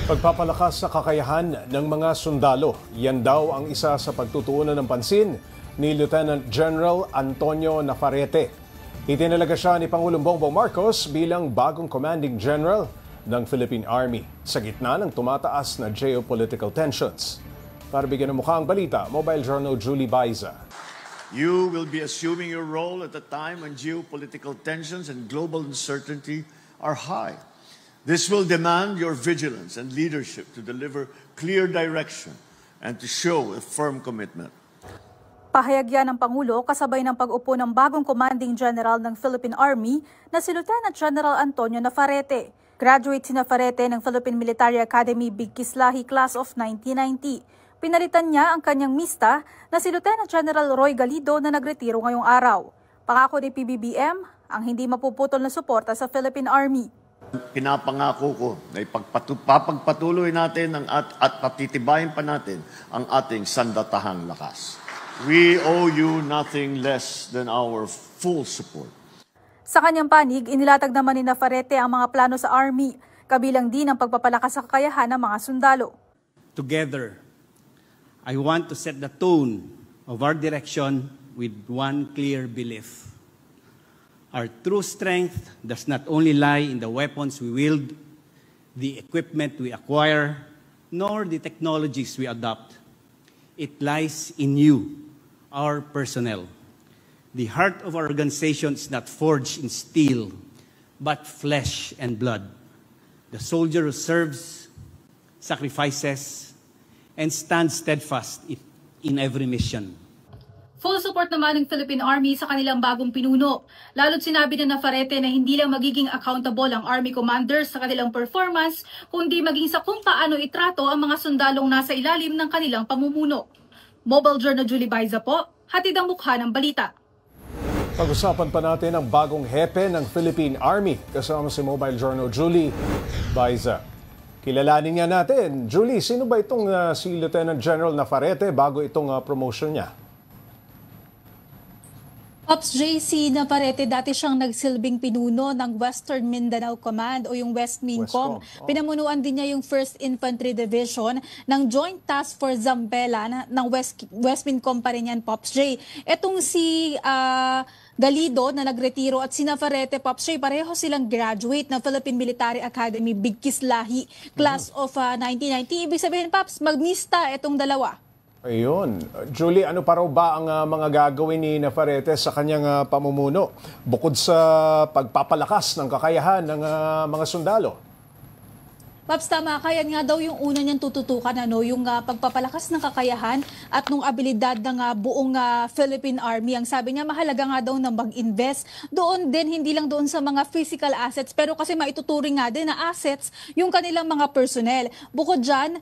Pagpapalakas sa kakayahan ng mga sundalo, yan daw ang isa sa pagtutuunan ng pansin ni Lieutenant General Antonio Navarrete. Itinalaga siya ni Pangulong Bongbong Marcos bilang bagong commanding general ng Philippine Army sa gitna ng tumataas na geopolitical tensions. Para bigyan ng mukha ang balita, Mobile Journal Julie Baiza. You will be assuming your role at a time when geopolitical tensions and global uncertainty are high. This will demand your vigilance and leadership to deliver clear direction and to show a firm commitment. Pahayag yan ng Pangulo kasabay ng pag-upo ng bagong commanding general ng Philippine Army na si Lieutenant General Antonio Navarrete. Graduate si Navarrete ng Philippine Military Academy Big Kislahi Class of 1990. Pinalitan niya ang kanyang mista na si Lieutenant General Roy Galido na nagretiro ngayong araw. Pangako ni PBBM ang hindi mapuputol na suporta sa Philippine Army. Pinapangako ko na papagpatuloy natin at patitibayin pa natin ang ating sandatahang lakas. We owe you nothing less than our full support. Sa kanyang panig, inilatag naman ni Navarrete ang mga plano sa Army, kabilang din ang pagpapalakas sa kakayahan ng mga sundalo. Together, I want to set the tone of our direction with one clear belief. Our true strength does not only lie in the weapons we wield, the equipment we acquire, nor the technologies we adopt. It lies in you, our personnel. The heart of our organization is not forged in steel, but flesh and blood. The soldier who serves, sacrifices, and stands steadfast in every mission. Full support naman ng Philippine Army sa kanilang bagong pinuno. Lalo't sinabi na Navarrete na hindi lang magiging accountable ang Army commanders sa kanilang performance, kundi maging sa kung paano itrato ang mga sundalong nasa ilalim ng kanilang pamumuno. Mobile Journal Julie Baiza po, hatid ang mukha ng balita. Pag-usapan pa natin ang bagong hepe ng Philippine Army kasama si Mobile Journal Julie Baiza. Kilalanin nga natin. Julie, sino ba itong si Lieutenant General Navarrete bago itong promotion niya? Ops JC Navarrete, dati siyang nagsilbing pinuno ng Western Mindanao Command o yung Westmincom. Pinamunuan din niya yung 1st Infantry Division ng Joint Task Force Zambela ng Westmincom pa rin yan, Pops J. Etong si Galido na nagretiro at si Navarrete, Pops J, pareho silang graduate ng Philippine Military Academy Big Kislahi Class of 1990. Ibig sabihin, Pops, magmista itong dalawa. Ayun. Julie, ano pa raw ba ang mga gagawin ni Navarrete sa kanyang pamumuno bukod sa pagpapalakas ng kakayahan ng mga sundalo? Paps, tama ka. Yan nga daw yung una niyang tututukan, yung pagpapalakas ng kakayahan at nung abilidad ng buong Philippine Army. Ang sabi niya, mahalaga nga daw na mag-invest doon din, hindi lang doon sa mga physical assets, pero kasi maituturing nga din na assets yung kanilang mga personnel. Bukod dyan,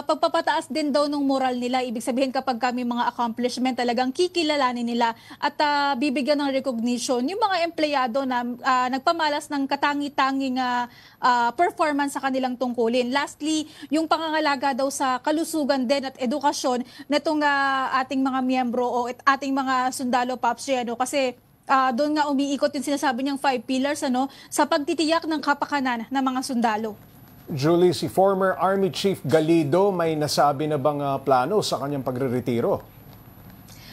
pagpapataas din daw ng moral nila. Ibig sabihin kapag kami mga accomplishment, talagang kikilalanin nila at bibigyan ng recognition yung mga empleyado na nagpamalas ng katangi-tanging performance sa kanilang tungkulin. Lastly, yung pangangalaga daw sa kalusugan din at edukasyon nitong ating mga miyembro o ating mga sundalo, Pops, kasi doon nga umiikot yung sinasabi niyang 5 pillars sa pagtitiyak ng kapakanan ng mga sundalo. Julie, si former Army Chief Galido may nasabi na bang plano sa kanyang pagre-retiro?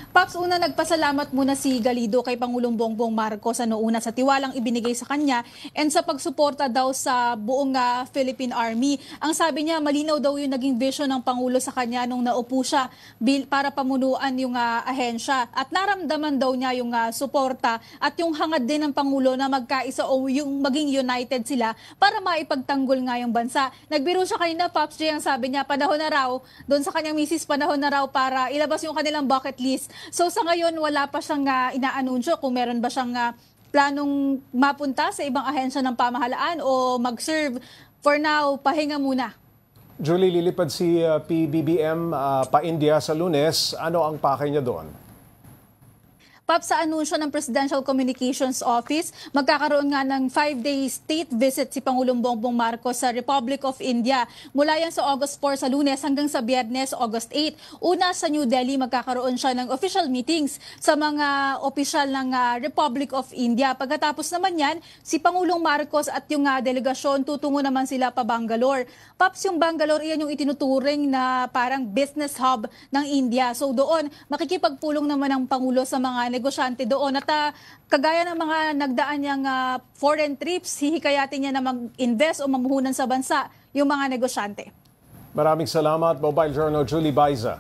Paps, una nagpasalamat muna si Galido kay Pangulong Bongbong Marcos una sa tiwalang ibinigay sa kanya and sa pagsuporta daw sa buong Philippine Army. Ang sabi niya, malinaw daw yung naging vision ng Pangulo sa kanya nung naupo siya para pamunuan yung ahensya. At naramdaman daw niya yung suporta at yung hangad din ng Pangulo na magkaisa o yung maging united sila para maipagtanggol nga yung bansa. Nagbiro siya kanina, Pops J, ang sabi niya, panahon na raw, doon sa kanyang misis, panahon na raw para ilabas yung kanilang bucket list. So sa ngayon, wala pa siyang inaanunsyo kung meron ba siyang planong mapunta sa ibang ahensya ng pamahalaan o mag-serve. For now, pahinga muna. Julie, lilipad si PBBM pa India sa Lunes. Ano ang pakay niya doon? Pap, sa anunsyo ng Presidential Communications Office, magkakaroon nga ng 5-day state visit si Pangulong Bongbong Marcos sa Republic of India. Mula yan sa August 4 sa Lunes hanggang sa Biyernes, August 8. Una sa New Delhi, magkakaroon siya ng official meetings sa mga opisyal ng Republic of India. Pagkatapos naman yan, si Pangulong Marcos at yung delegasyon tutungo naman sila pa Bangalore. Paps, yung Bangalore, iyan yung itinuturing na parang business hub ng India. So doon, makikipagpulong naman ang Pangulo sa mga negosyante doon. At kagaya ng mga nagdaan niyang foreign trips, hihikayatin niya na mag-invest o mamuhunan sa bansa yung mga negosyante. Maraming salamat, Mobile Journal Julie Baiza.